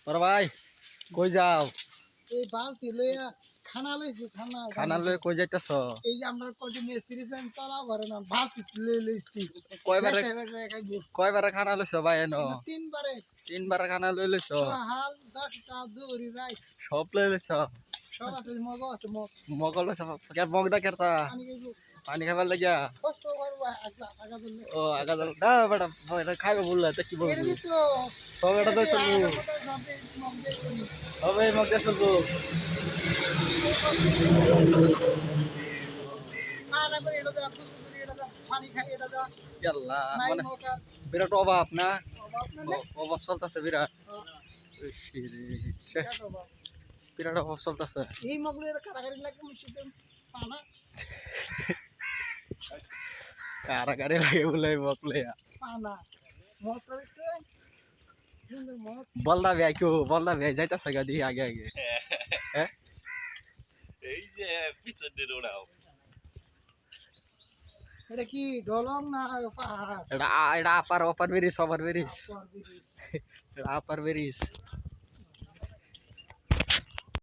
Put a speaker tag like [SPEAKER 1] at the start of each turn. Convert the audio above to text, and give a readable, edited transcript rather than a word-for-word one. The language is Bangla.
[SPEAKER 1] বড় ভাই কই যাও?
[SPEAKER 2] এই বালতি লইয়া খানা লইছি খানা
[SPEAKER 1] খানা লয়ে কই যাইতাছ?
[SPEAKER 2] এই যে আমরা কটি মিস্ত্রি ফ্যান চলা পারে না বালতি লই লইছি
[SPEAKER 1] কয়বারে
[SPEAKER 2] খাইবো
[SPEAKER 1] কয়বারে খানা লইছ ভাই এনো?
[SPEAKER 2] তিনবারে
[SPEAKER 1] তিনবার খানা লই লইছ?
[SPEAKER 2] হাল 10টা দৌড়ি রাই
[SPEAKER 1] সব লই লইছ?
[SPEAKER 2] সব আছে মগ আছে মগ
[SPEAKER 1] মগ লইছ? কে মগটা কেরতা?
[SPEAKER 2] আমি কইবো
[SPEAKER 1] পানি খাবার লাগিয়া?
[SPEAKER 2] কষ্ট করবো আসলা আগা দিলে
[SPEAKER 1] ও আগা দল না বেটা এটা খাইবে বললা তা কি
[SPEAKER 2] এর
[SPEAKER 1] বলবো?
[SPEAKER 2] ভিতর
[SPEAKER 1] সব এটা তো চলবো। হবে মগ দিয়ে চলবো।
[SPEAKER 2] খানা করে এটা দা কুসু করে এটা দা পানি খাই এটা দা
[SPEAKER 1] ইয়াল্লা
[SPEAKER 2] নাই
[SPEAKER 1] মানে
[SPEAKER 2] মকা
[SPEAKER 1] বিরাট অভাব না?
[SPEAKER 2] অভাব না
[SPEAKER 1] অভাব চলতেছে বিরাট।
[SPEAKER 2] এটা অভাব
[SPEAKER 1] বিরাট অভাব চলতেছে।
[SPEAKER 2] এই মগলে কারাগারি লাগে মুশিতে পানা
[SPEAKER 1] কারাগারে লাগে বলে মগ লইয়া।
[SPEAKER 2] পানা মত করেছে সুন্দর মত
[SPEAKER 1] বলদা ভাই কেউ বলদা ভাই যাইতাছে গাদি আগে আগে। হ্যাঁ
[SPEAKER 3] এই যে পিছন দিয়ে দৌড়াও
[SPEAKER 2] এটা কি ডলং না পাহাড়
[SPEAKER 1] এটা এটা আপার অপার বেরিস অপার বেরিস।
[SPEAKER 2] পর দিদি
[SPEAKER 1] এটা আপার বেরিস।